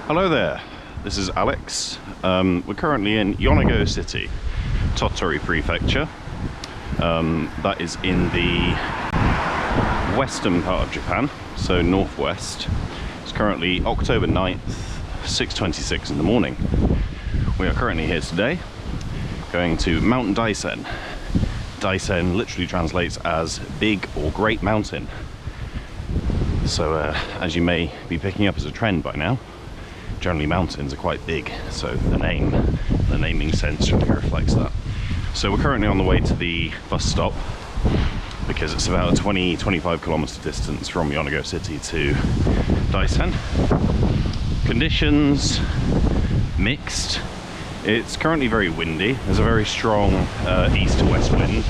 Hello there, this is Alex. We're currently in Yonago City, Tottori prefecture. That is in the western part of Japan, so northwest. It's currently October 9th, 6:26 in the morning. We are currently here today, going to Mount Daisen. Daisen literally translates as big or great mountain. So as you may be picking up as a trend by now, generally mountains are quite big, so the naming sense really reflects that. So we're currently on the way to the bus stop because it's about a 20-25 kilometer distance from Yonago City to Daisen. Conditions mixed. It's currently very windy. There's a very strong east to west wind.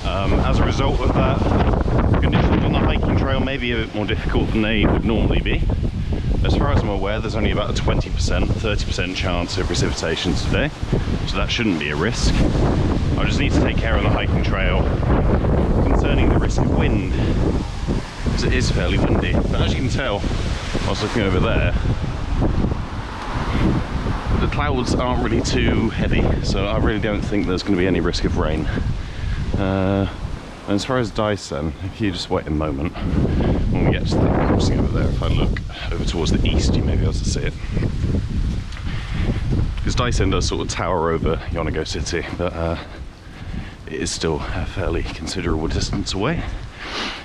As a result of that, conditions on the hiking trail may be a bit more difficult than they would normally be. As far as I'm aware, there's only about a 20%, 30% chance of precipitation today, so that shouldn't be a risk. I just need to take care on the hiking trail concerning the risk of wind, because it is fairly windy. But as you can tell, I was looking over there, the clouds aren't really too heavy, so I really don't think there's going to be any risk of rain. And as far as Daisen, if you just wait a moment, when we get to that crossing over there, if I look over towards the east, you may be able to see it. Because Daisen does sort of tower over Yonago City, but it is still a fairly considerable distance away.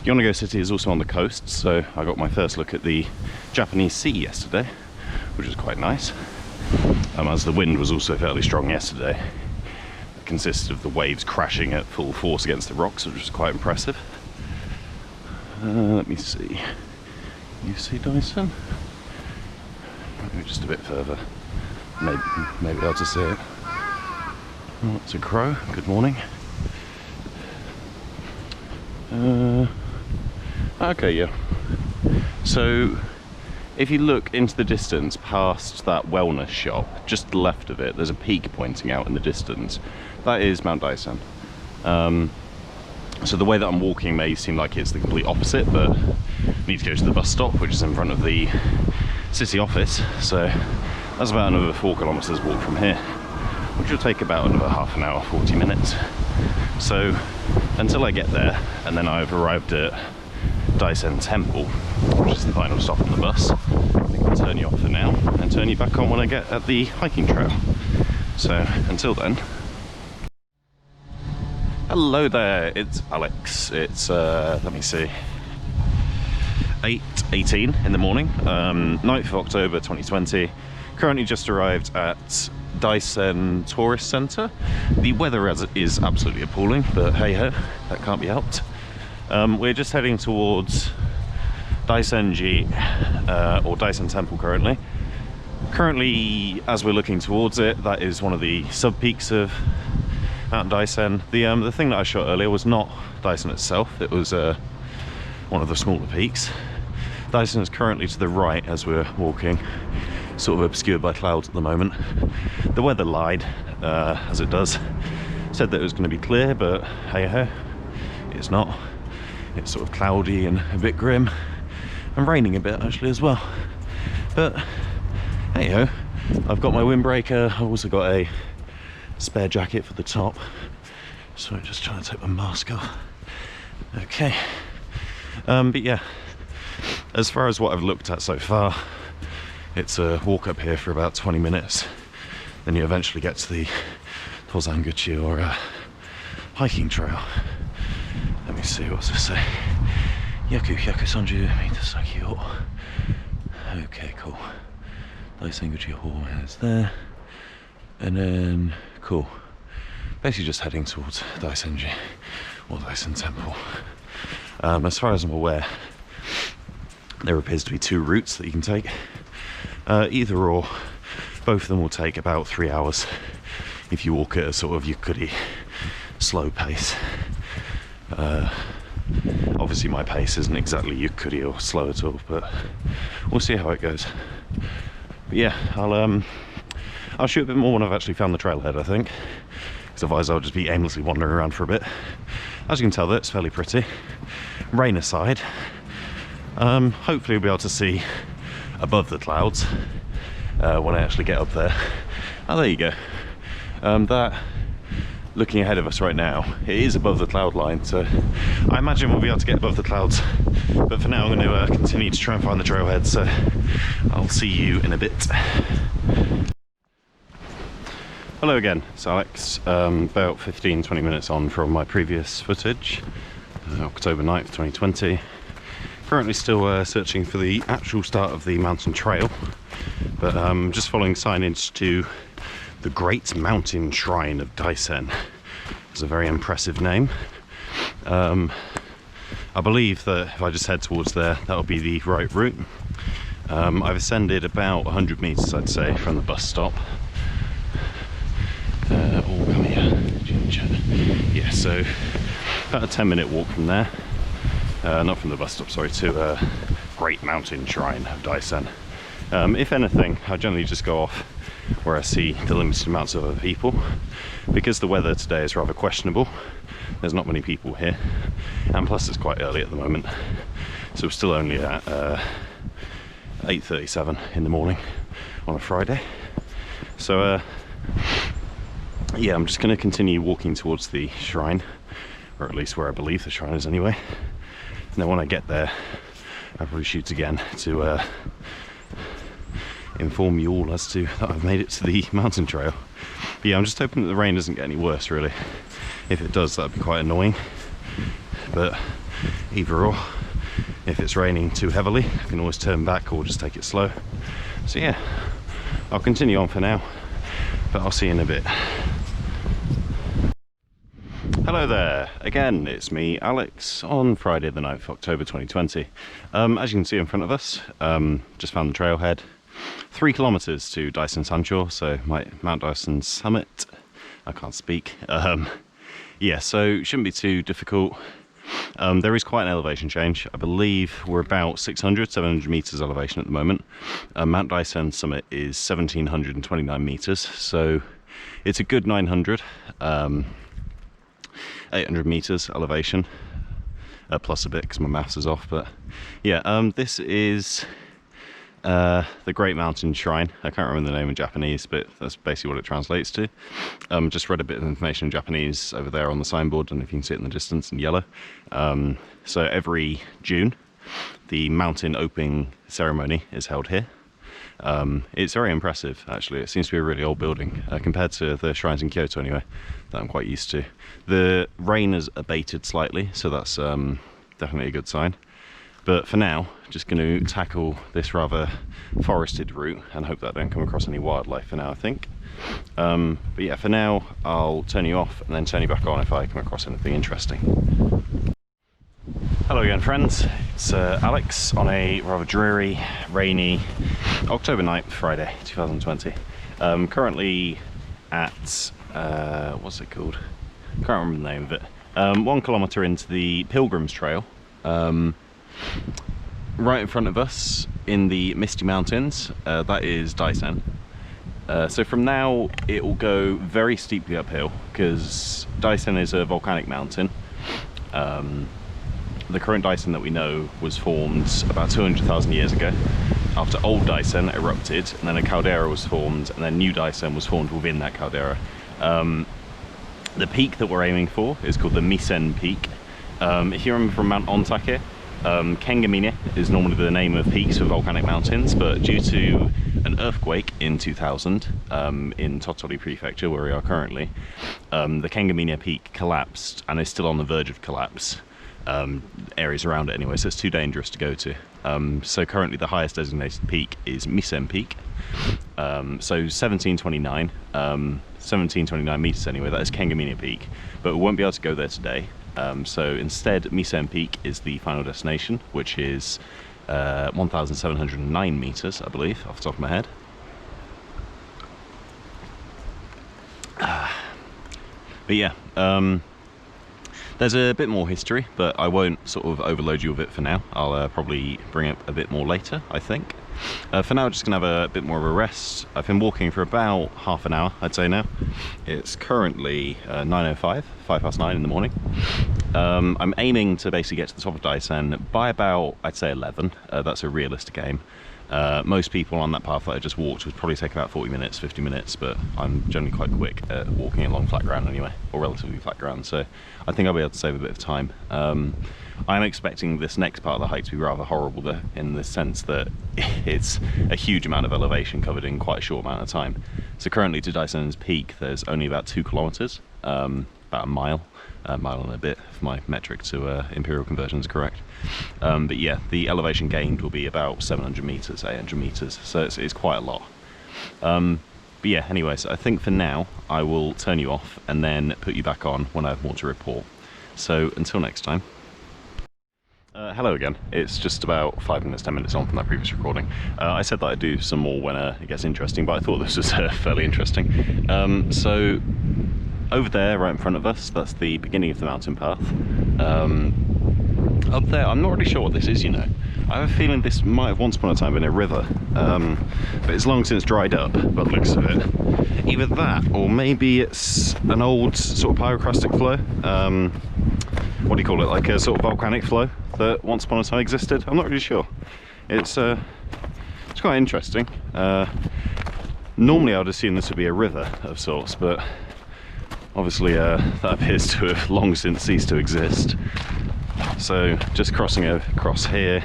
Yonago City is also on the coast, so I got my first look at the Japanese sea yesterday, which was quite nice. As the wind was also fairly strong yesterday. It consisted of the waves crashing at full force against the rocks, which was quite impressive. Let me see. You see Daisen? Maybe just a bit further. Maybe able to see it. Oh, it's a crow. Good morning. Okay, yeah. So, if you look into the distance past that wellness shop, just to the left of it, there's a peak pointing out in the distance. That is Mount Daisen. So the way that I'm walking may seem like it's the complete opposite, but I need to go to the bus stop, which is in front of the city office. So that's about another 4 kilometers walk from here, which will take about another half an hour, 40 minutes. So until I get there, and then I've arrived at Daisen Temple, which is the final stop on the bus, I think I'll turn you off for now and turn you back on when I get at the hiking trail. So until then. Hello there, it's Alex. It's let me see, 8:18 in the morning, 9th of October 2020. Currently just arrived at Daisen Tourist Centre. The weather is absolutely appalling, but hey ho, that can't be helped. We're just heading towards Daisenji, or Daisen Temple currently. Currently, as we're looking towards it, that is one of the sub-peaks of Mount Daisen. The thing that I shot earlier was not Daisen itself, it was one of the smaller peaks. Daisen is currently to the right as we're walking, sort of obscured by clouds at the moment. The weather lied, as it does. Said that it was going to be clear, but hey ho, it's not. It's sort of cloudy and a bit grim, and raining a bit actually as well. But hey ho, I've got my windbreaker. I've also got a spare jacket for the top, so I'm just trying to take my mask off. Okay, but yeah, as far as what I've looked at so far, it's a walk up here for about 20 minutes, then you eventually get to the Tozanguchi, or hiking trail. Let me see, what's this say? Yaku 130 meters Sakyo. Okay, cool. Daisenguchi Hall is there. And then, cool. Basically just heading towards Daisenji, or Daisen Temple. As far as I'm aware, there appears to be 2 routes that you can take. Either or, both of them will take about 3 hours if you walk at a sort of yukuri, slow pace. Obviously my pace isn't exactly yukuri or slow at all, but we'll see how it goes. But yeah, I'll shoot a bit more when I've actually found the trailhead, I think, because otherwise I'll just be aimlessly wandering around for a bit. As you can tell, that's fairly pretty. Rain aside, hopefully we'll be able to see above the clouds when I actually get up there. Oh, there you go. That, looking ahead of us right now, it is above the cloud line, so I imagine we'll be able to get above the clouds. But for now, I'm going to continue to try and find the trailhead, so I'll see you in a bit. Hello again, it's Alex. About 15-20 minutes on from my previous footage, October 9th, 2020. Currently still searching for the actual start of the mountain trail, but just following signage to the Great Mountain Shrine of Daisen. It's a very impressive name. I believe that if I just head towards there, that'll be the right route. I've ascended about 100 meters, I'd say, from the bus stop. Oh, come here. Yeah, so about a 10-minute walk from there. Not from the bus stop, sorry, to Great Mountain Shrine of Daisen. If anything, I generally just go off where I see the limited amounts of other people. Because the weather today is rather questionable, there's not many people here, and plus it's quite early at the moment, so we're still only at 8:37 in the morning on a Friday. So yeah, I'm just going to continue walking towards the shrine, or at least where I believe the shrine is anyway. And then when I get there, I'll probably shoot again to inform you all as to that I've made it to the mountain trail. But yeah, I'm just hoping that the rain doesn't get any worse, really. If it does, that'd be quite annoying. But either or, if it's raining too heavily, I can always turn back or just take it slow. So yeah, I'll continue on for now, but I'll see you in a bit. Hello there, again, it's me, Alex, on Friday the 9th of October 2020. As you can see in front of us, just found the trailhead. 3 kilometers to Daisen Sancho, so Mount Daisen summit. I can't speak. Yeah, so it shouldn't be too difficult. There is quite an elevation change. I believe we're about 700 meters elevation at the moment. Mount Daisen summit is 1729 meters, so it's a good 800 meters elevation, plus a bit because my maths is off. But yeah, this is the Great Mountain Shrine. I can't remember the name in Japanese, but that's basically what it translates to. Just read a bit of information in Japanese over there on the signboard, and if you can see it in the distance in yellow. So every June, the mountain opening ceremony is held here. It's very impressive, actually. It seems to be a really old building compared to the shrines in Kyoto anyway, that I'm quite used to. The rain has abated slightly, so that's definitely a good sign. But for now, just going to tackle this rather forested route and hope that I don't come across any wildlife for now, I think. But yeah, for now, I'll turn you off and then turn you back on if I come across anything interesting. Hello again, friends. It's Alex on a rather dreary, rainy October 9th, Friday, 2020. Currently at, what's it called? Can't remember the name of it. 1 kilometer into the Pilgrim's Trail. Right in front of us in the Misty Mountains, that is Daisen. So from now it will go very steeply uphill because Daisen is a volcanic mountain. The current Daisen that we know was formed about 200,000 years ago after old Daisen erupted, and then a caldera was formed, and then new Daisen was formed within that caldera. The peak that we're aiming for is called the Misen Peak. If you remember from Mount Ontake, Kengamine is normally the name of peaks for volcanic mountains, but due to an earthquake in 2000 in Tottori prefecture, where we are currently, the Kengamine peak collapsed and is still on the verge of collapse. Areas around it anyway, so it's too dangerous to go to. So currently the highest designated peak is Misen Peak. So 1729 meters anyway, that is Kengamine Peak, but we won't be able to go there today. So instead, Misen Peak is the final destination, which is 1,709 meters, I believe, off the top of my head. But yeah, there's a bit more history, but I won't sort of overload you with it for now. I'll probably bring up a bit more later, I think. For now, I'm just going to have a bit more of a rest. I've been walking for about half an hour, I'd say now. It's currently 9:05, 9:05 in the morning. I'm aiming to basically get to the top of Daisen by about, I'd say 11. That's a realistic aim. Most people on that path that I just walked would probably take about 40 minutes, 50 minutes, but I'm generally quite quick at walking along flat ground anyway, or relatively flat ground, so I think I'll be able to save a bit of time. I'm expecting this next part of the hike to be rather horrible though, in the sense that it's a huge amount of elevation covered in quite a short amount of time. So currently to Daisen's peak there's only about 2 kilometers, about a mile and a bit if my metric to imperial conversion is correct. But yeah, the elevation gained will be about 700 meters, 800 meters, so it's quite a lot. But yeah, anyways, I think for now I will turn you off and then put you back on when I have more to report. So until next time. Hello again. It's just about 5 minutes, 10 minutes on from that previous recording. I said that I'd do some more when it gets interesting, but I thought this was fairly interesting. So over there, right in front of us, that's the beginning of the mountain path. Up there, I'm not really sure what this is, you know. I have a feeling this might have once upon a time been a river, but it's long since dried up, by the looks of it. Either that, or maybe it's an old sort of pyroclastic flow. What do you call it? Like a sort of volcanic flow that once upon a time existed. I'm not really sure. It's quite interesting. Normally I would assume this would be a river of sorts, but obviously that appears to have long since ceased to exist. So just crossing across here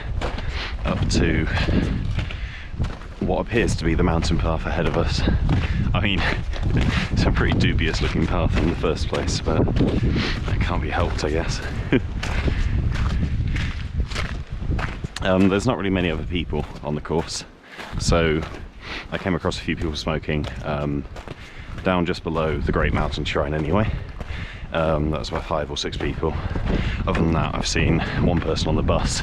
up to what appears to be the mountain path ahead of us. I mean, it's a pretty dubious looking path in the first place, but it can't be helped, I guess. There's not really many other people on the course, so I came across a few people smoking down just below the Great Mountain Shrine anyway. That's about 5 or 6 people. Other than that, I've seen one person on the bus,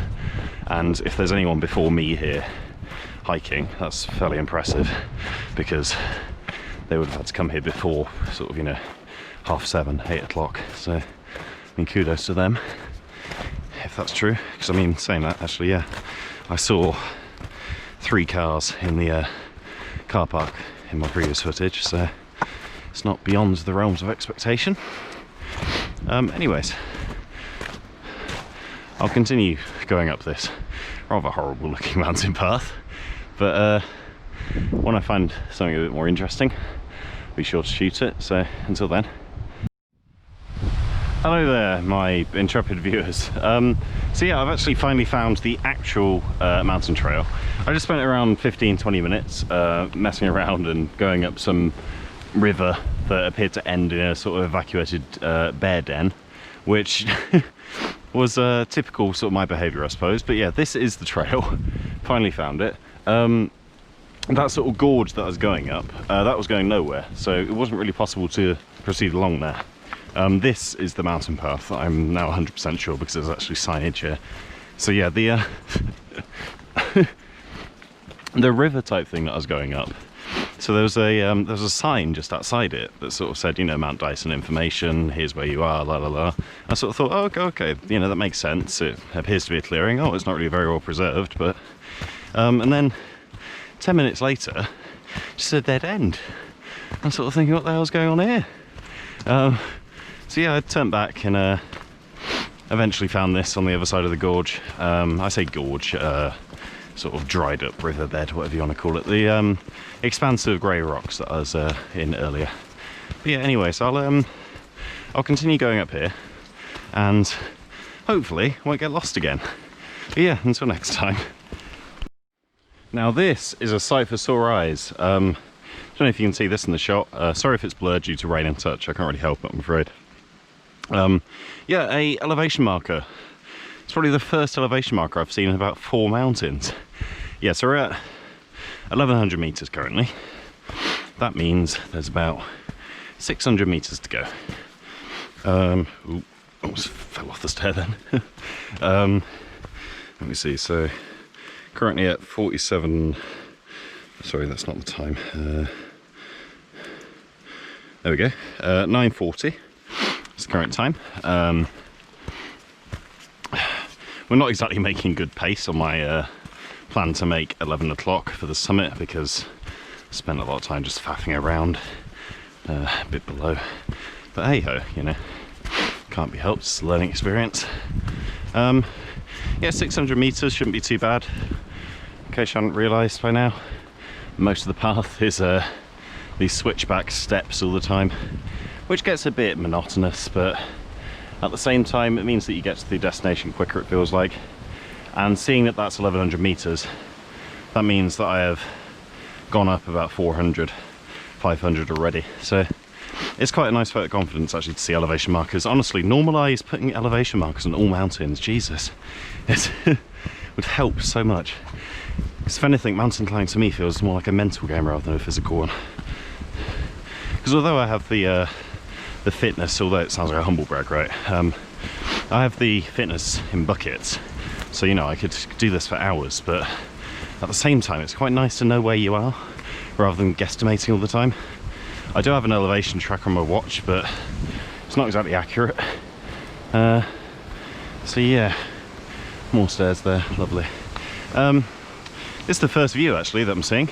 and if there's anyone before me here hiking, that's fairly impressive, because they would have had to come here before sort of, you know, 7:30, 8 o'clock. So I mean, kudos to them if that's true, because I mean, saying that, actually, yeah, I saw 3 cars in the car park in my previous footage, so it's not beyond the realms of expectation. Anyways, I'll continue going up this rather horrible looking mountain path, but when I find something a bit more interesting, I'll be sure to shoot it. So until then. Hello there, my intrepid viewers. So yeah, I've actually finally found the actual mountain trail. I just spent around 15-20 minutes messing around and going up some river that appeared to end in a sort of evacuated bear den, which was typical sort of my behaviour, I suppose. But yeah, this is the trail. Finally found it. That sort of gorge that I was going up, that was going nowhere, so it wasn't really possible to proceed along there. This is the mountain path, I'm now 100% sure, because there's actually signage here. So yeah, the the river type thing that I was going up, so there was a sign just outside it that sort of said, you know, Mount Daisen information, here's where you are, la la la. I sort of thought, oh, okay, you know, that makes sense, it appears to be a clearing. Oh, it's not really very well preserved, but and then 10 minutes later, just a dead end. I'm sort of thinking, what the hell's going on here? So yeah, I turned back and eventually found this on the other side of the gorge. I say gorge, sort of dried up riverbed, whatever you want to call it. The expansive grey rocks that I was in earlier. But yeah, anyways, I'll continue going up here and hopefully won't get lost again. But yeah, until next time. Now this is a sight for sore eyes. I don't know if you can see this in the shot. Sorry if it's blurred due to rain and touch. I can't really help it, I'm afraid. Yeah, a elevation marker. It's probably the first elevation marker I've seen in about 4 mountains. Yeah, so we're at 1100 meters currently. That means there's about 600 meters to go. Ooh, almost fell off the stair then. Let me see, so currently at 47, sorry, that's not the time. There we go, 9:40 is the current time. We're not exactly making good pace on my plan to make 11 o'clock for the summit, because I spent a lot of time just faffing around a bit below. But hey ho, you know, can't be helped, it's a learning experience. Yeah, 600 meters shouldn't be too bad. case you hadn't realised by now, most of the path is these switchback steps all the time, which gets a bit monotonous, but at the same time it means that you get to the destination quicker, it feels like. And seeing that that's 1100 meters, that means that I have gone up about 400, 500 already. So it's quite a nice vote of confidence actually to see elevation markers. Honestly, normalise putting elevation markers on all mountains. Jesus, it would help so much. Because if anything, mountain climbing to me feels more like a mental game rather than a physical one. Because although I have the fitness, although it sounds like a humble brag, right? I have the fitness in buckets, so you know I could do this for hours. But at the same time, it's quite nice to know where you are rather than guesstimating all the time. I do have an elevation tracker on my watch, but it's not exactly accurate. So yeah, more stairs there, lovely. This is the first view actually that I'm seeing.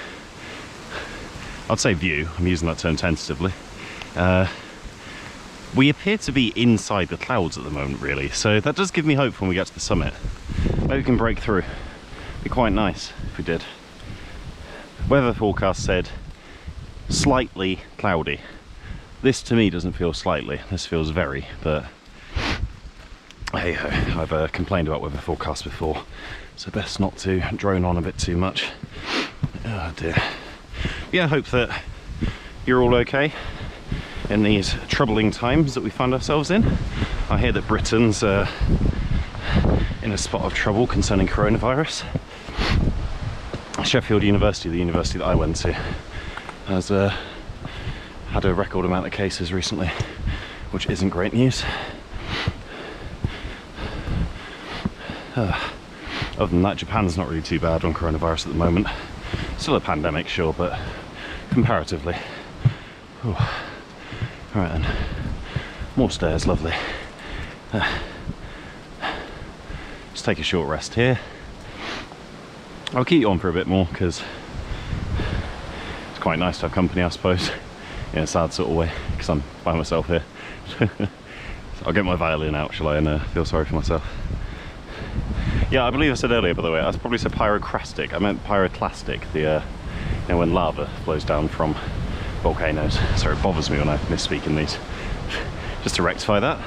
I'd say view, I'm using that term tentatively. We appear to be inside the clouds at the moment, really, so that does give me hope when we get to the summit. Maybe we can break through. It'd be quite nice if we did. Weather forecast said slightly cloudy. This to me doesn't feel slightly, this feels very, but hey ho, I've complained about weather forecasts before, so best not to drone on a bit too much. Oh dear. Yeah, I hope that you're all okay in these troubling times that we find ourselves in. I hear that Britain's in a spot of trouble concerning coronavirus. Sheffield University, the university that I went to, has had a record amount of cases recently, which isn't great news. Other than that, Japan's not really too bad on coronavirus at the moment. Still a pandemic, sure, but comparatively. Whew. All right then, more stairs, lovely. Just take a short rest here. I'll keep you on for a bit more because it's quite nice to have company, I suppose, in a sad sort of way, because I'm by myself here. So I'll get my violin out, shall I, and feel sorry for myself. Yeah, I believe I said earlier, by the way, I probably said pyroclastic. I meant pyroclastic, the you know, when lava flows down from volcanoes. So it bothers me when I misspeak in these. Just to rectify that.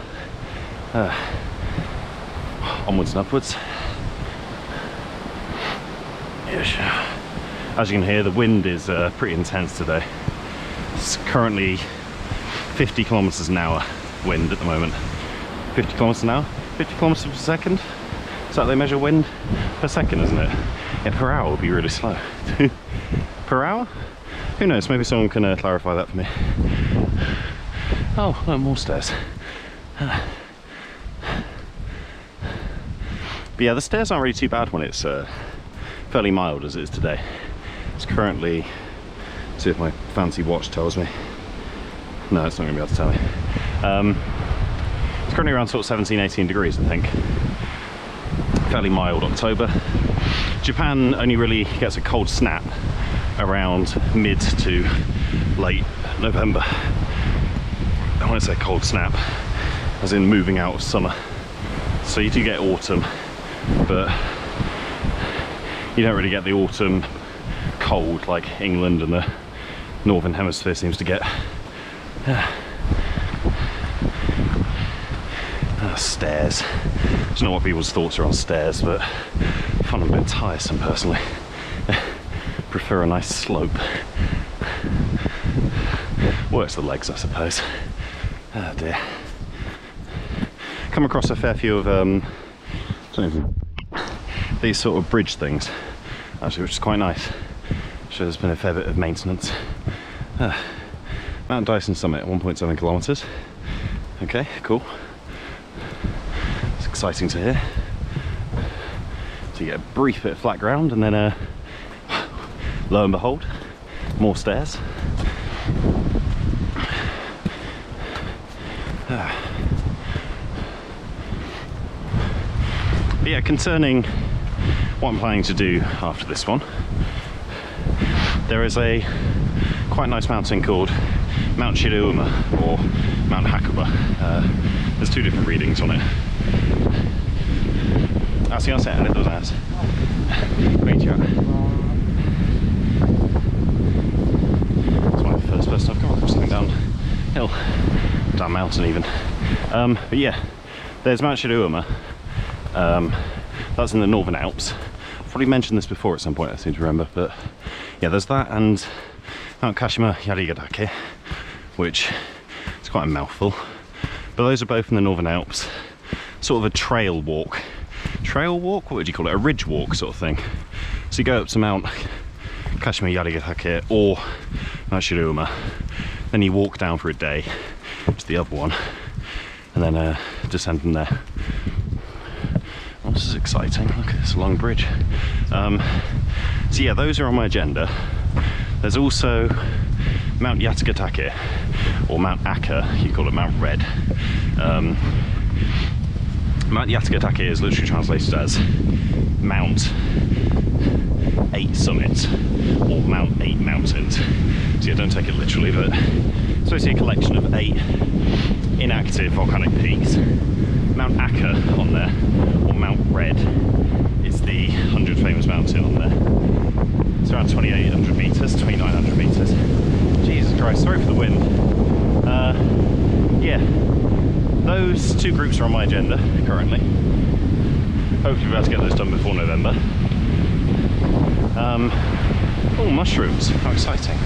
Onwards and upwards. Yes. As you can hear, the wind is pretty intense today. It's currently 50 kilometers an hour wind at the moment. 50 kilometers an hour? 50 kilometers per second? Is that how they measure wind? Per second, isn't it? Yeah, per hour would be really slow. Per hour? Who knows, maybe someone can clarify that for me. Oh, no, more stairs. But yeah, the stairs aren't really too bad when it's fairly mild as it is today. It's currently, let's see if my fancy watch tells me. No, it's not going to be able to tell me. It's currently around sort of 17, 18 degrees, I think. Fairly mild October. Japan only really gets a cold snap around mid to late November. I want to say cold snap, as in moving out of summer. So you do get autumn, but you don't really get the autumn cold like England and the Northern Hemisphere seems to get. Stairs. I don't know what people's thoughts are on stairs, but I find them a bit tiresome personally. Prefer a nice slope. Works the legs, I suppose. Oh dear. Come across a fair few of these sort of bridge things, actually, which is quite nice. So there's been a fair bit of maintenance. Mount Daisen summit, 1.7 kilometers. Okay, cool. It's exciting to hear. So you get a brief bit of flat ground, and then lo and behold, more stairs. But yeah, concerning what I'm planning to do after this one, there is a quite nice mountain called Mount Shiruma or Mount Hakuba. There's two different readings on it. Ah, si on set, ありがとうございます。こんにちは。hill, down mountain even. But yeah, there's Mount Shizuoka. That's in the Northern Alps. I've probably mentioned this before at some point, I seem to remember, but yeah, there's that, and Mount Kashima Yarigadake, which is quite a mouthful. But those are both in the Northern Alps. Sort of a trail walk. Trail walk? What would you call it? A ridge walk sort of thing. So you go up to Mount Kashima Yarigadake or Mount Shizuoka, then you walk down for a day to the other one, and then descend from there. Oh, this is exciting. Look at this long bridge. So yeah, those are on my agenda. There's also Mount Yatsugatake, or Mount Aka, you call it Mount Red. Mount Yatsugatake is literally translated as Mount 8 Summits, or Mount 8 Mountains. So yeah, don't take it literally, but it's basically a collection of 8 inactive volcanic peaks. Mount Aka on there, or Mount Red, is the 100 famous mountain on there. It's around 2,800 metres, 2,900 metres. Jesus Christ, sorry for the wind. Yeah, those two groups are on my agenda currently. Hopefully we'll be able to get those done before November. Oh, mushrooms, how exciting.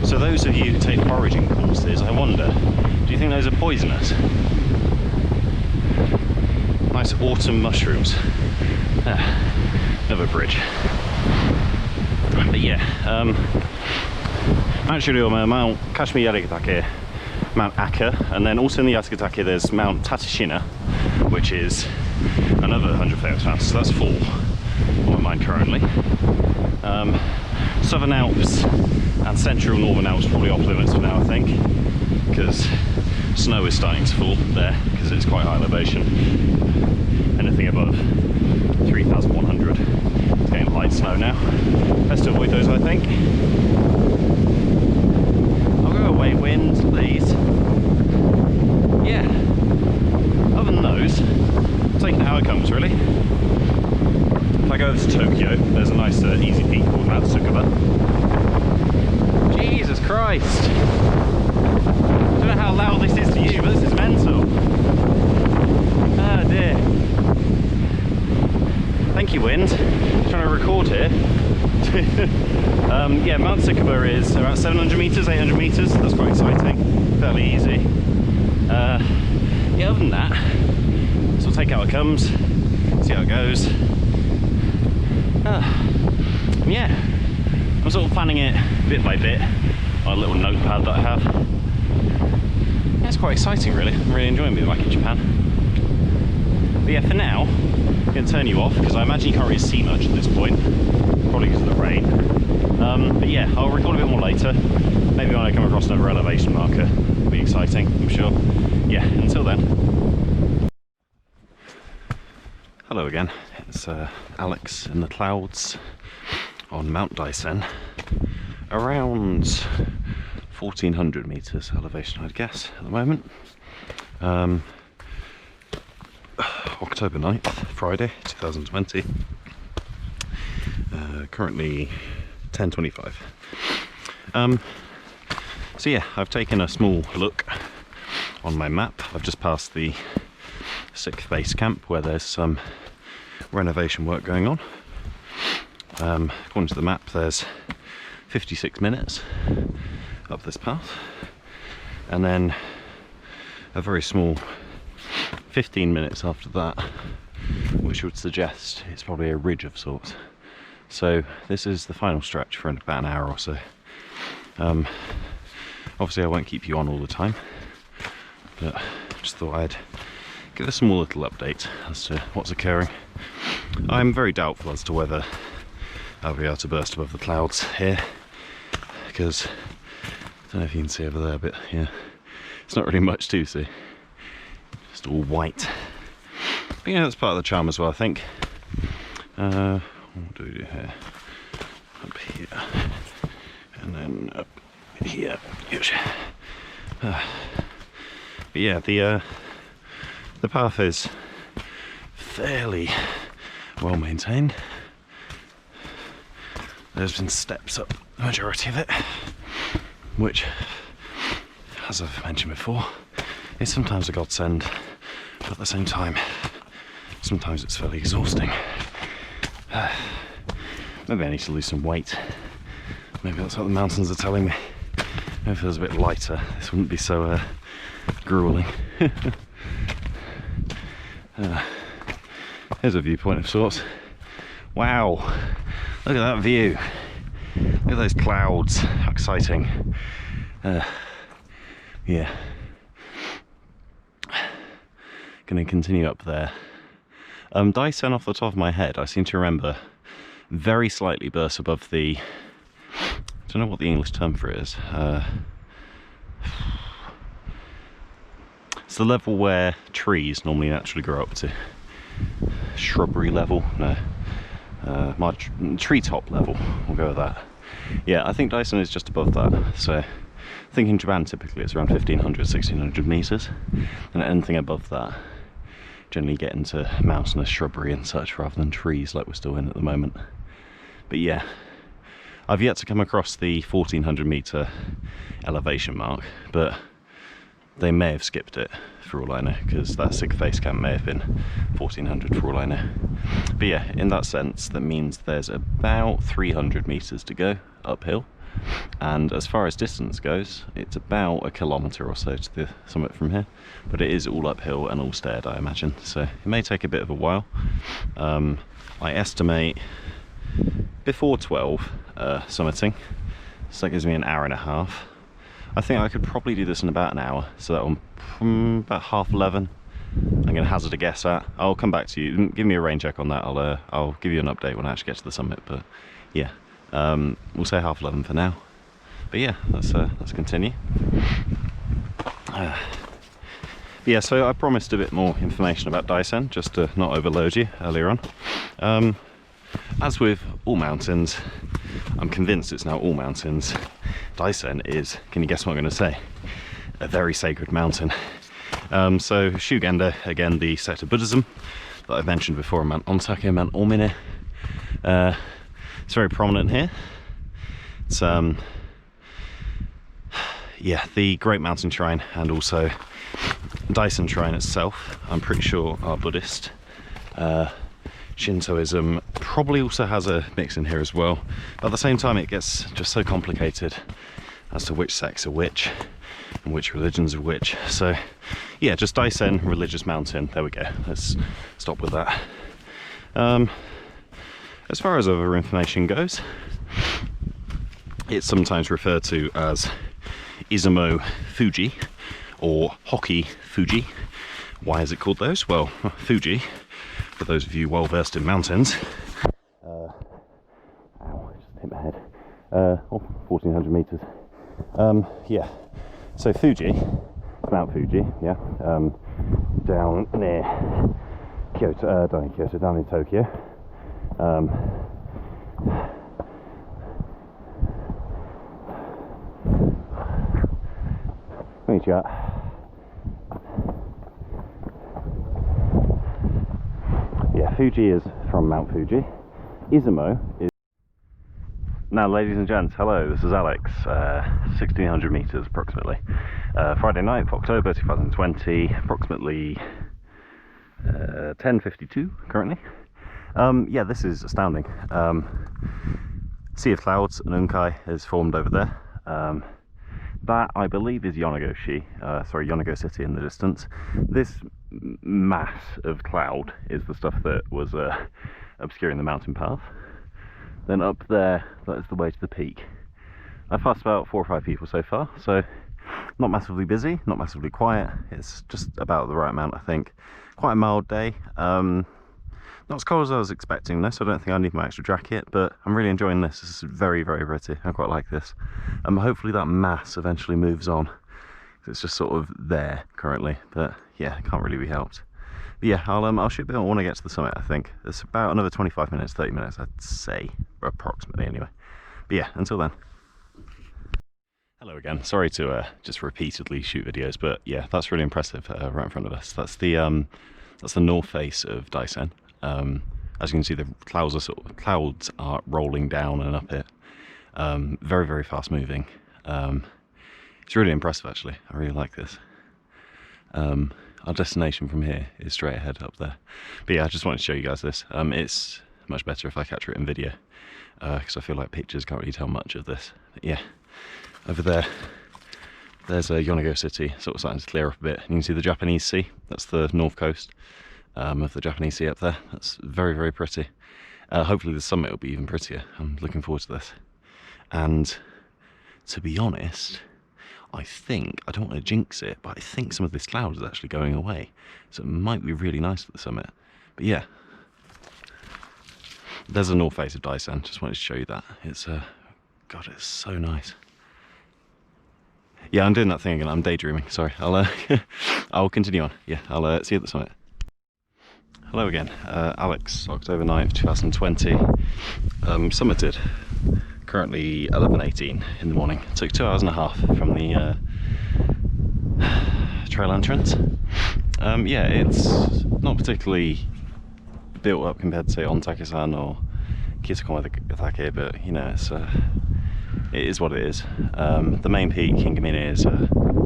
So those of you who take foraging courses, I wonder, do you think those are poisonous? Nice autumn mushrooms. Another bridge. But yeah, Mount Shizuoka, Mount Kashima Yarigadake, Mount Aka, and then also in the Yatsugatake there's Mount Tateshina, which is another 100 famous mountains, so that's 4 on my mind currently. Southern Alps and central Northern Alps probably off limits for now, I think, because snow is starting to fall there, because it's quite high elevation. Anything above 3,100 is getting light snow now. Best to avoid those, I think. I'll go away wind, please. Yeah, other than those, I'm taking it how it comes, really. If I go over to Tokyo, there's a nice easy peak called Mount Tsukuba. Jesus Christ! I don't know how loud this is to you, but this is mental. Ah dear. Thank you, wind. I'm trying to record here. Yeah, Mount Tsukuba is about 700 metres, 800 metres. That's quite exciting. Fairly easy. Yeah, other than that, so we'll take it how it comes, see how it goes. Yeah, I'm sort of planning it bit by bit on a little notepad that I have. Yeah, it's quite exciting, really. I'm really enjoying being back in Japan. But yeah, for now, I'm going to turn you off because I imagine you can't really see much at this point, probably because of the rain. But yeah, I'll record a bit more later. Maybe when I come across another elevation marker. It'll be exciting, I'm sure. Yeah, until then. Hello again, it's Alex in the clouds on Mount Daisen, around 1,400 metres elevation, I'd guess, at the moment. October 9th, Friday, 2020. Currently 10:25. So yeah, I've taken a small look on my map. I've just passed the 6th base camp where there's some renovation work going on. According to the map, there's 56 minutes up this path, and then a very small 15 minutes after that, which would suggest it's probably a ridge of sorts. So this is the final stretch for about an hour or so. Obviously I won't keep you on all the time, but just thought I'd give a small little update as to what's occurring. I'm very doubtful as to whether I'll be able to burst above the clouds here, because I don't know if you can see over there, but yeah, it's not really much to see, just all white. But yeah, that's part of the charm as well, I think. What do we do here? Up here, and then up here. But yeah, the path is fairly well maintained. There's been steps up the majority of it. which, as I've mentioned before, is sometimes a godsend, but at the same time, sometimes it's fairly exhausting. Maybe I need to lose some weight. Maybe that's what the mountains are telling me. Maybe if it was a bit lighter, this wouldn't be so grueling. Here's a viewpoint of sorts. Wow, look at that view. Look at those clouds, how exciting. Yeah. Gonna continue up there. Daisen, off the top of my head, I seem to remember, very slightly bursts above the, I don't know what the English term for it is. It's the level where trees normally naturally grow up to. Shrubbery level, no. Treetop level, we'll go with that. Yeah, I think Daisen is just above that, so I think in Japan typically it's around 1500, 1600 meters, and anything above that generally get into mountainous shrubbery and such rather than trees like we're still in at the moment. But yeah, I've yet to come across the 1400 meter elevation mark, but they may have skipped it for all I know, because that sig face camp may have been 1400 for all I know. But yeah, in that sense, that means there's about 300 meters to go uphill, and as far as distance goes, it's about a kilometer or so to the summit from here, but it is all uphill and all staired, I imagine, so it may take a bit of a while. I estimate before 12 summiting, so that gives me an hour and a half. I think I could probably do this in about an hour, so that from about 11:30 I'm going to hazard a guess at. I'll come back to you, give me a rain check on that. I'll give you an update when I actually get to the summit, but yeah, we'll say 11:30 for now. But yeah, let's continue. Yeah, so I promised a bit more information about Daisen, just to not overload you earlier on. As with all mountains, I'm convinced it's now all mountains, Daisen is, can you guess what I'm going to say? A very sacred mountain. So Shugenda, again the sect of Buddhism that I've mentioned before, Mount Ontake, Mount Omine. It's very prominent here. It's yeah, the Great Mountain Shrine and also Daisen Shrine itself, I'm pretty sure are Buddhist. Shintoism probably also has a mix in here as well, but at the same time it gets just so complicated as to which sects are which and which religions are which. So yeah, just Daisen religious mountain, there we go, let's stop with that. As far as other information goes, it's sometimes referred to as Izumo-Fuji or Hoki-Fuji. Why is it called those? Well, Fuji, for those of you well versed in mountains, ow, I just hit my head, 1400 meters. Yeah, so Fuji, Mount Fuji, yeah, down near Kyoto, down in Tokyo. Konnichiwa. Yeah, Fuji is from Mount Fuji. Izumo is... Now, ladies and gents, hello, this is Alex, 1600 meters approximately. Friday night, October 2020, approximately 10:52 currently. Yeah, this is astounding. Sea of clouds, an Unkai is formed over there. That, I believe, is Yonago-shi, sorry, Yonago city in the distance. This mass of cloud is the stuff that was obscuring the mountain path. Then up there, that is the way to the peak. I've passed about 4 or 5 people so far, so not massively busy, not massively quiet. It's just about the right amount, I think. Quite a mild day. Not as cold as I was expecting this, so I don't think I need my extra jacket, but I'm really enjoying this. This is very, very pretty. I quite like this. Hopefully that mass eventually moves on. It's just sort of there currently, but yeah, it can't really be helped. But yeah, I'll shoot a bit when I get to the summit, I think. It's about another 25 minutes, 30 minutes, I'd say, approximately anyway. But yeah, until then. Hello again. Sorry to just repeatedly shoot videos, but yeah, that's really impressive right in front of us. That's the north face of Daisen. As you can see, the clouds are rolling down and up it. Very, very fast moving. It's really impressive actually. I really like this. Our destination from here is straight ahead up there. But yeah, I just wanted to show you guys this. It's much better if I capture it in video, because I feel like pictures can't really tell much of this. But yeah, over there, there's a Yonago city, sort of starting to clear up a bit. You can see the Japanese Sea. That's the north coast of the Japanese Sea up there. That's very, very pretty. Hopefully the summit will be even prettier. I'm looking forward to this. And to be honest, I don't want to jinx it, but I think some of this cloud is actually going away. So it might be really nice at the summit. But yeah, there's the north face of Daisen. Just wanted to show you that. It's, God, it's so nice. Yeah, I'm doing that thing again. I'm daydreaming. Sorry. I'll continue on. Yeah, I'll see you at the summit. Hello again. Alex, October 9th, 2020. Summited. Currently 11:18 in the morning. It took 2 hours and a half from the trail entrance. Yeah, it's not particularly built up compared to say Ontakesan or Kitakomatake, but you know, it is what it is. The main peak, Kingamine, is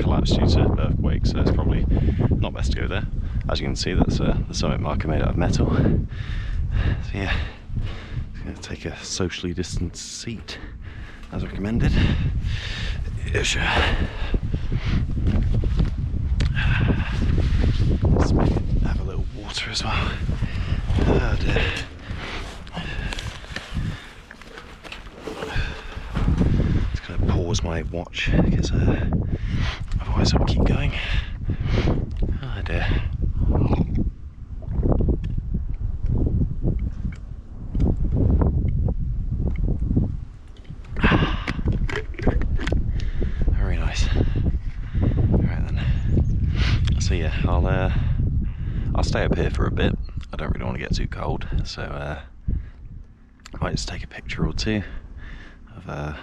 collapsed due to earthquakes, so it's probably not best to go there. As you can see, that's the summit marker made out of metal. So yeah, I'm going to take a socially distanced seat, as recommended. Let's maybe have a little water as well. Oh dear. Just going to pause my watch, because otherwise I'll keep going. Oh dear. Very nice. Alright then. So yeah, I'll stay up here for a bit. I don't really want to get too cold, so I might just take a picture or two of the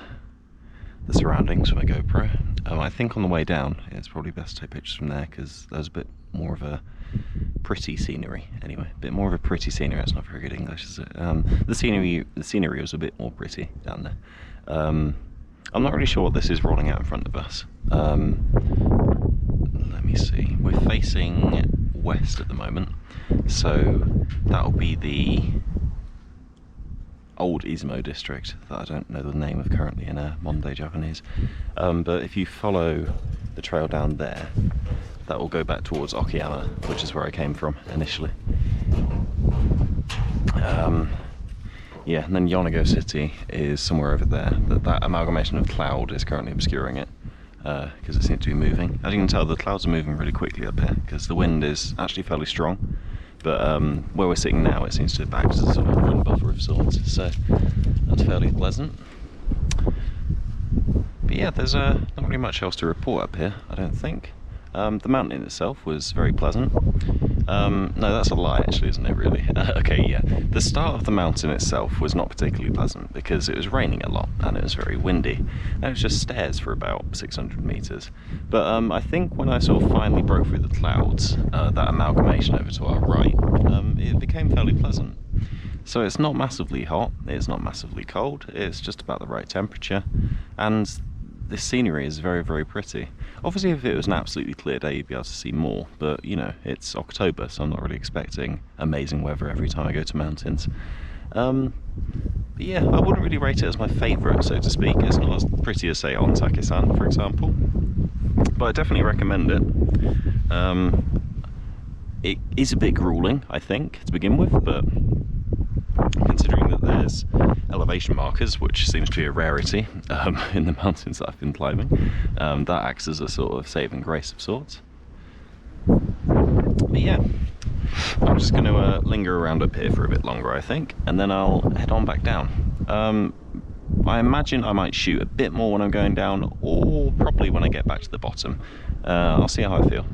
surroundings with my GoPro. I think on the way down it's probably best to take pictures from there, because there's a bit more of a pretty scenery. Anyway, a bit more of a pretty scenery. That's not very good English, is it? The scenery was a bit more pretty down there. I'm not really sure what this is rolling out in front of us. Let me see. We're facing west at the moment, so that'll be the old Izumo district that I don't know the name of currently in modern day Japanese. But if you follow the trail down there, that will go back towards Okayama, which is where I came from initially. Yeah, and then Yonago City is somewhere over there. That amalgamation of cloud is currently obscuring it, because it seems to be moving. As you can tell, the clouds are moving really quickly up here, because the wind is actually fairly strong. But where we're sitting now, it seems to act as a sort of wind buffer of sorts, so that's fairly pleasant. But yeah, there's not really much else to report up here, I don't think. The mountain in itself was very pleasant. No, that's a lie actually, isn't it, really? Okay, yeah. The start of the mountain itself was not particularly pleasant because it was raining a lot and it was very windy. And it was just stairs for about 600 meters. But I think when I sort of finally broke through the clouds, that amalgamation over to our right, it became fairly pleasant. So it's not massively hot, it's not massively cold, it's just about the right temperature. And this scenery is very, very pretty. Obviously, if it was an absolutely clear day, you'd be able to see more, but you know, it's October, so I'm not really expecting amazing weather every time I go to mountains. But yeah, I wouldn't really rate it as my favourite, so to speak. It's not as pretty as, say, Ontakesan, for example, but I definitely recommend it. It is a bit grueling, I think, to begin with, but considering that there's elevation markers, which seems to be a rarity in the mountains that I've been climbing, that acts as a sort of saving grace of sorts. But yeah, I'm just going to linger around up here for a bit longer, I think, and then I'll head on back down. I imagine I might shoot a bit more when I'm going down, or probably when I get back to the bottom. I'll see how I feel.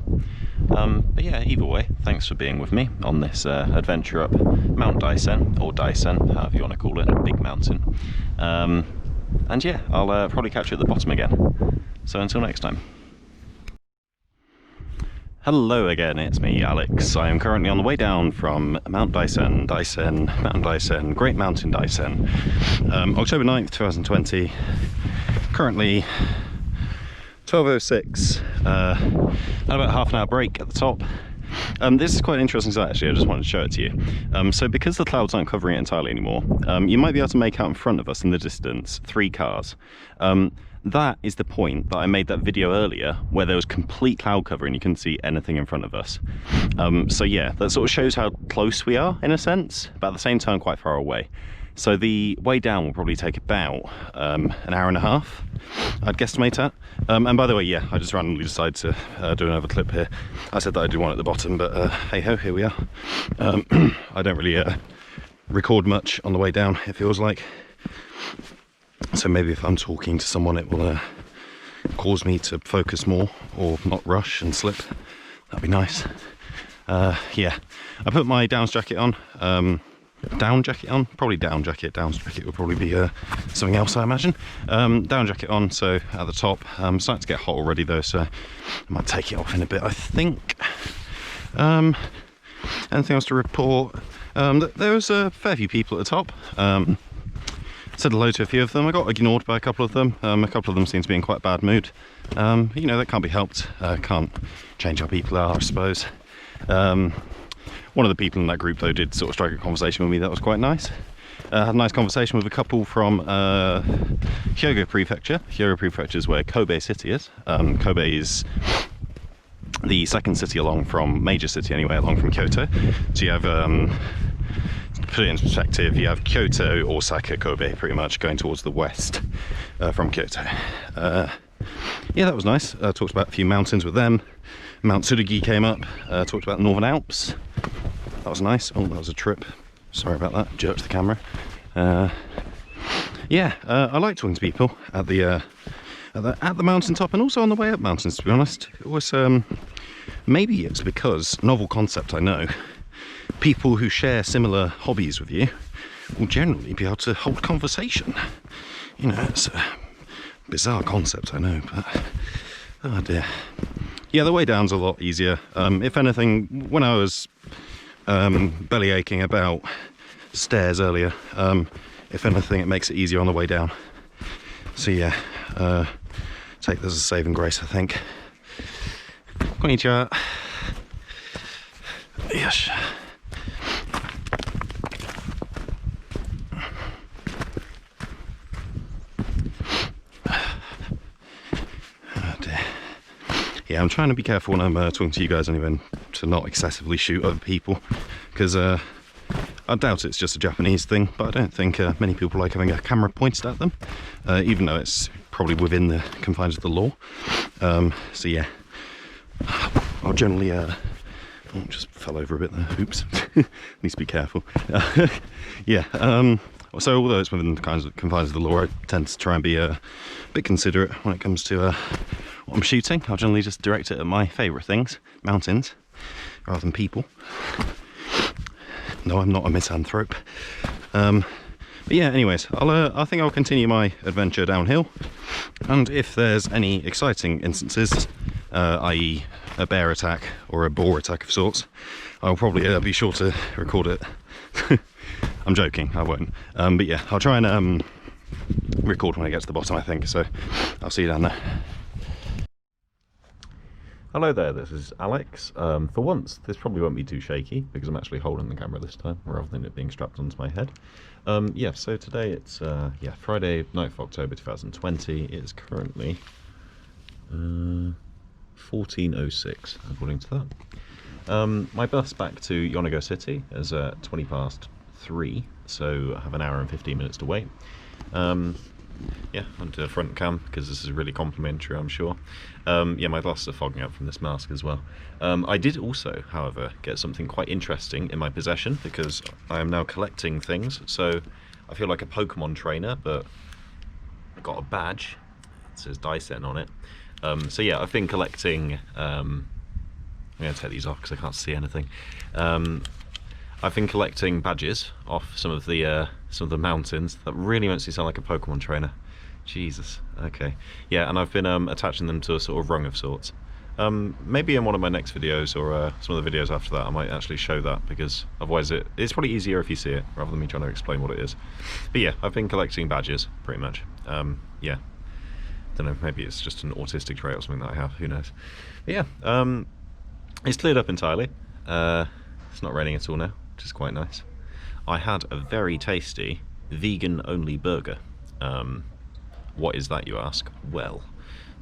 But yeah, either way, thanks for being with me on this adventure up Mount Daisen, or Daisen, however you want to call it, a big mountain. And yeah, I'll probably catch you at the bottom again. So until next time. Hello again, it's me, Alex. I am currently on the way down from Mount Daisen, Mount Daisen, Great Mountain Daisen. October 9th, 2020. Currently 12:06, and about half an hour break at the top. This is quite an interesting sight actually, I just wanted to show it to you. So because the clouds aren't covering it entirely anymore, you might be able to make out in front of us in the distance 3 cars. That is the point that I made that video earlier where there was complete cloud cover and you couldn't see anything in front of us. So yeah, that sort of shows how close we are in a sense, but at the same time quite far away. So the way down will probably take about an hour and a half, I'd guesstimate at. And by the way, yeah, I just randomly decided to do another clip here. I said that I do one at the bottom, but hey ho, here we are. I don't really record much on the way down, it feels like. So maybe if I'm talking to someone, it will cause me to focus more or not rush and slip. That'd be nice. Yeah, I put my Downs jacket on. Down jacket on, probably down jacket. Downs jacket would probably be something else, I imagine. Down jacket on, so at the top. Starting to get hot already though, so I might take it off in a bit, I think. Anything else to report? There was a fair few people at the top. Said hello to a few of them. I got ignored by a couple of them. A couple of them seem to be in quite a bad mood. You know, that can't be helped. Can't change how people are, I suppose. One of the people in that group though did sort of strike a conversation with me that was quite nice. Had a nice conversation with a couple from Hyogo prefecture. Hyogo prefecture is where Kobe city is. Kobe is the second city along from, major city anyway, along from Kyoto. So you have, to put it in perspective, you have Kyoto, Osaka, Kobe pretty much going towards the west from Kyoto. Yeah, that was nice. Talked about a few mountains with them. Mount Tsurugi came up, talked about the Northern Alps. That was nice. Oh, that was a trip. Sorry about that. Jerked the camera. Yeah, I like talking to people at the mountaintop and also on the way up mountains, to be honest. It was, maybe it's because, novel concept I know, people who share similar hobbies with you will generally be able to hold conversation. You know, it's a bizarre concept, I know, but oh dear. Yeah, the way down's a lot easier. If anything, when I was belly aching about stairs earlier, if anything, it makes it easier on the way down. So yeah, take this as a saving grace, I think. Konnichiwa. Yes. Yeah, I'm trying to be careful when I'm talking to you guys anyway, to not excessively shoot other people, because I doubt it's just a Japanese thing, but I don't think many people like having a camera pointed at them, even though it's probably within the confines of the law. So yeah, I'll generally, oh, just fell over a bit there, oops, needs to be careful. Yeah, so although it's within the confines of the law, I tend to try and be a bit considerate when it comes to what I'm shooting. I'll generally just direct it at my favourite things, mountains, rather than people. No, I'm not a misanthrope. But yeah, anyways, I think I'll continue my adventure downhill, and if there's any exciting instances, i.e. a bear attack or a boar attack of sorts, I'll probably be sure to record it. I'm joking, I won't. But yeah, I'll try and record when I get to the bottom, I think, so I'll see you down there. Hello there, this is Alex. For once, this probably won't be too shaky because I'm actually holding the camera this time rather than it being strapped onto my head. Yeah, so today it's yeah, Friday, 9th of October 2020. It is currently 14:06 according to that. My bus back to Yonago City is at 3:20, so I have an hour and 15 minutes to wait. Yeah, onto front cam because this is really complimentary, I'm sure. Yeah, my glasses are fogging up from this mask as well. I did also, however, get something quite interesting in my possession because I am now collecting things. So I feel like a Pokemon trainer, but I got a badge. It says Daisen on it. So yeah, I've been collecting. I'm going to take these off because I can't see anything. I've been collecting badges off some of the mountains. That really makes me sound like a Pokemon trainer. Jesus. Okay. Yeah, and I've been attaching them to a sort of rung of sorts. Maybe in one of my next videos or some of the videos after that I might actually show that, because otherwise it's probably easier if you see it rather than me trying to explain what it is. But yeah, I've been collecting badges pretty much. Yeah. don't know, maybe it's just an autistic trait or something that I have, who knows. But yeah, it's cleared up entirely. It's not raining at all now, which is quite nice. I had a very tasty vegan-only burger. What is that, you ask? Well,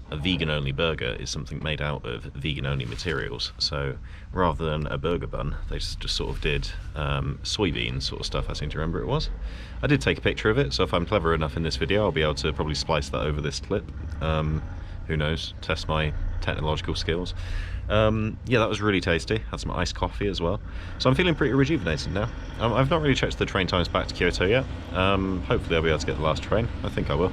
a vegan-only burger is something made out of vegan-only materials. So rather than a burger bun, they just sort of did soybean sort of stuff, I seem to remember it was. I did take a picture of it, so if I'm clever enough in this video, I'll be able to probably splice that over this clip. Who knows, test my technological skills. Yeah, that was really tasty. Had some iced coffee as well. So I'm feeling pretty rejuvenated now. I've not really checked the train times back to Kyoto yet. Hopefully I'll be able to get the last train. I think I will.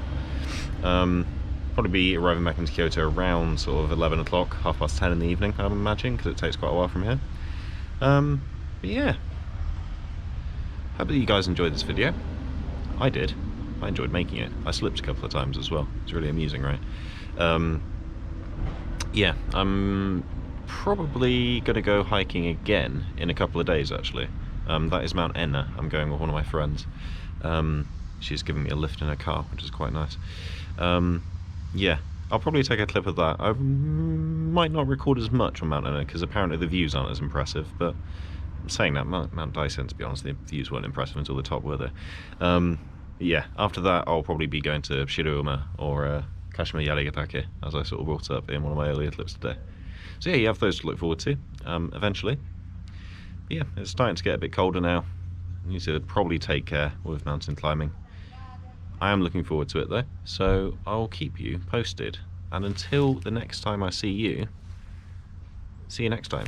Probably be arriving back into Kyoto around sort of 11 o'clock, 10:30 in the evening, I'm imagining, because it takes quite a while from here. But yeah. Hope that you guys enjoyed this video. I did. I enjoyed making it. I slipped a couple of times as well. It's really amusing, right? Yeah, I'm probably going to go hiking again in a couple of days, actually. That is Mount Enna. I'm going with one of my friends. She's giving me a lift in her car, which is quite nice. Yeah, I'll probably take a clip of that. I might not record as much on Mount Enna, because apparently the views aren't as impressive, but saying that, Mount Daisen, to be honest, the views weren't impressive until the top, were they? Yeah, after that I'll probably be going to Shizuoka or Kashima Yarigatake, as I sort of brought up in one of my earlier clips today. So yeah, you have those to look forward to, eventually. But yeah, it's starting to get a bit colder now. I need to probably take care with mountain climbing. I am looking forward to it though, so I'll keep you posted. And until the next time I see you next time.